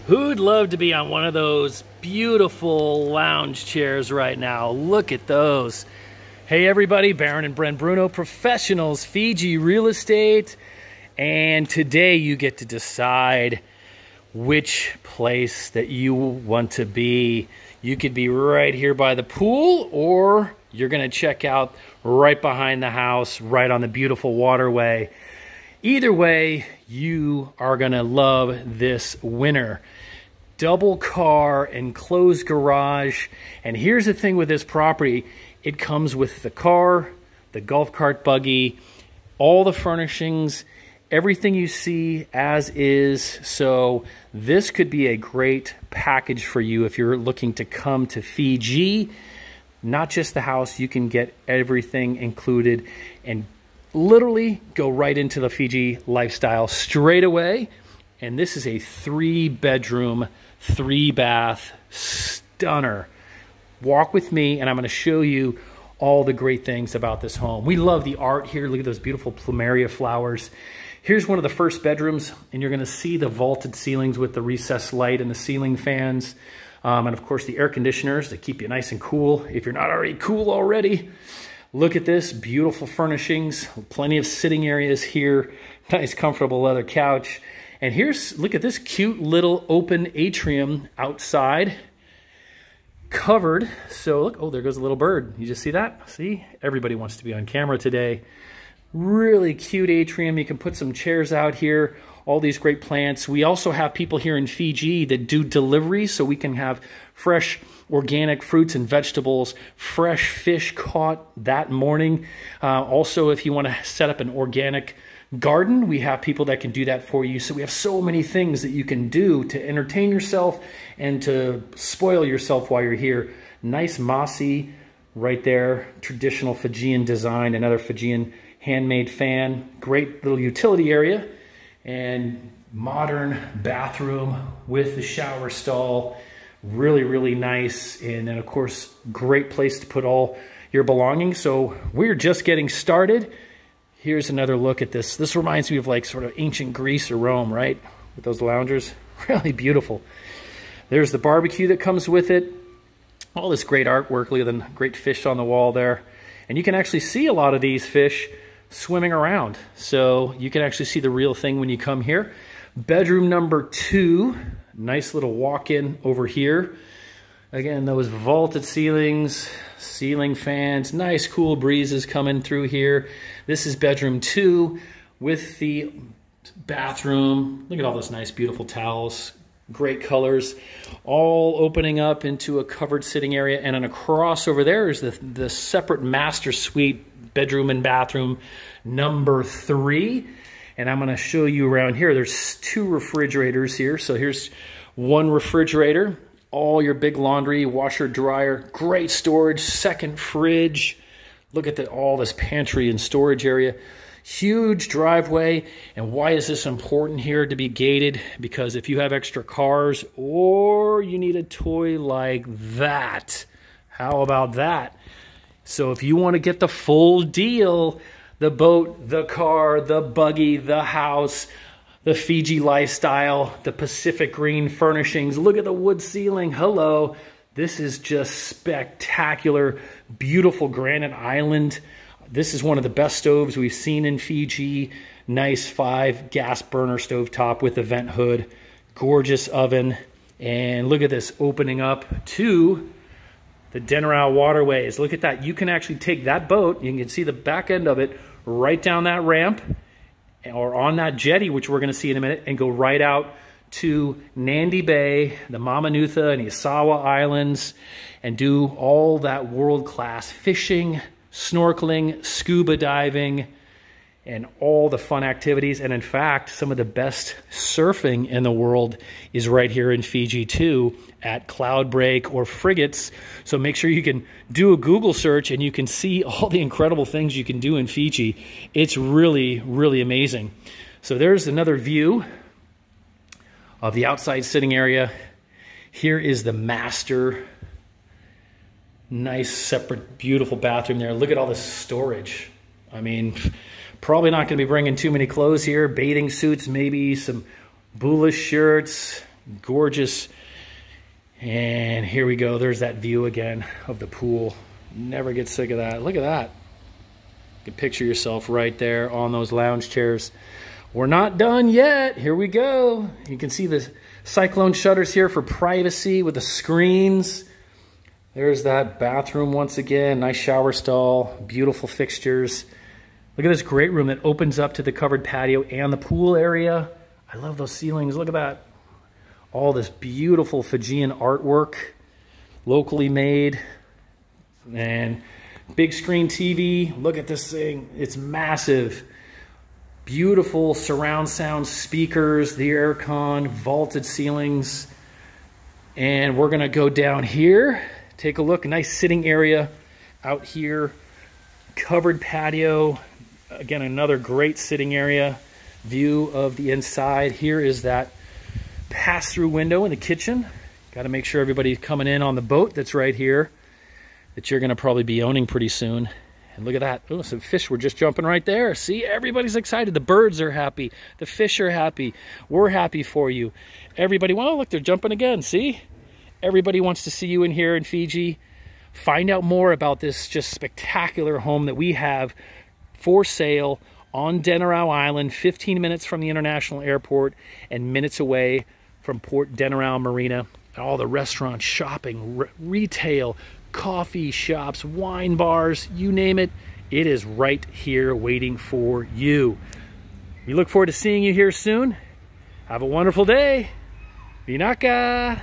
Who'd love to be on one of those beautiful lounge chairs right now? Look at those. Hey everybody, Baron and Bren Bruno, Professionals FIJI Real Estate. And today you get to decide which place that you want to be. You could be right here by the pool, or you're gonna check out right behind the house, right on the beautiful waterway. Either way, you are gonna love this winner. Double car, enclosed garage. And here's the thing with this property, it comes with the car, the golf cart buggy, all the furnishings, everything you see as is. So this could be a great package for you if you're looking to come to Fiji. Not just the house, you can get everything included and literally go right into the Fiji lifestyle straight away. And this is a 3-bedroom, 3-bath stunner. Walk with me and I'm going to show you all the great things about this home. We love the art here. Look at those beautiful plumeria flowers. Here's one of the first bedrooms, and you're going to see the vaulted ceilings with the recessed light and the ceiling fans. And of course the air conditioners that keep you nice and cool if you're not already cool already. Look at this, beautiful furnishings, plenty of sitting areas here, nice comfortable leather couch. And here's, look at this cute little open atrium outside, covered. So look, oh, there goes a little bird. You just see that? See, everybody wants to be on camera today. Really cute atrium. You can put some chairs out here, all these great plants. We also have people here in Fiji that do delivery, so we can have fresh organic fruits and vegetables, fresh fish caught that morning. Also, if you want to set up an organic garden, we have people that can do that for you. So we have so many things that you can do to entertain yourself and to spoil yourself while you're here. Nice mossy right there, traditional Fijian design, another Fijian handmade fan, great little utility area, and modern bathroom with the shower stall. Really, really nice. And then of course, great place to put all your belongings. So we're just getting started. Here's another look at this. This reminds me of like sort of ancient Greece or Rome, right? With those loungers, really beautiful. There's the barbecue that comes with it. All this great artwork, look at the great fish on the wall there. And you can actually see a lot of these fish swimming around. So you can actually see the real thing when you come here. Bedroom number 2, nice little walk-in over here. Again, those vaulted ceilings, ceiling fans, nice cool breezes coming through here. This is bedroom 2 with the bathroom. Look at all those nice, beautiful towels, great colors, all opening up into a covered sitting area. And then across over there is the separate master suite bedroom and bathroom number 3. And I'm going to show you around here. There's 2 refrigerators here. So here's one refrigerator. All your big laundry, washer, dryer, great storage, second fridge. Look at all this pantry and storage area. Huge driveway. And why is this important here to be gated? Because if you have extra cars or you need a toy like that, how about that? So if you want to get the full deal, the boat, the car, the buggy, the house, the Fiji lifestyle, the Pacific green furnishings. Look at the wood ceiling. Hello. This is just spectacular. Beautiful granite island. This is one of the best stoves we've seen in Fiji. Nice 5 gas burner stove top with a vent hood. Gorgeous oven. And look at this opening up to the Denarau waterways. Look at that. You can actually take that boat. You can see the back end of it right down that ramp, or on that jetty, which we're going to see in a minute, and go right out to Nandi Bay, the Mamanutha and Isawa Islands, and do all that world-class fishing, snorkeling, scuba diving, and all the fun activities. And in fact, some of the best surfing in the world is right here in Fiji too, at Cloudbreak or Frigates. So make sure you can do a Google search and you can see all the incredible things you can do in Fiji. It's really, really amazing. So there's another view of the outside sitting area. Here is the master. Nice, separate, beautiful bathroom there. Look at all this storage. I mean, probably not going to be bringing too many clothes here. Bathing suits, maybe some Bullish shirts, Gorgeous. And here we go. There's that view again of the pool. Never get sick of that. Look at that. You can picture yourself right there on those lounge chairs. We're not done yet. Here we go. You can see the cyclone shutters here for privacy with the screens. There's that bathroom once again. Nice shower stall. Beautiful fixtures. Look at this great room that opens up to the covered patio and the pool area. I love those ceilings. Look at that. All this beautiful Fijian artwork, locally made. And big screen TV. Look at this thing. It's massive. Beautiful surround sound speakers, the aircon, vaulted ceilings. And we're gonna go down here. Take a look, a nice sitting area out here. Covered patio. Again, another great sitting area. View of the inside. Here is that pass-through window in the kitchen. Got to make sure everybody's coming in on the boat that's right here that you're going to probably be owning pretty soon. And look at that. Oh, some fish were just jumping right there. See, everybody's excited. The birds are happy. The fish are happy. We're happy for you. Everybody, well, look, they're jumping again. See? Everybody wants to see you in here in Fiji. Find out more about this just spectacular home that we have for sale on Denarau Island, 15 minutes from the international airport and minutes away from Port Denarau Marina. All the restaurants, shopping, retail, coffee shops, wine bars, you name it, it is right here waiting for you. We look forward to seeing you here soon. Have a wonderful day. Vinaka.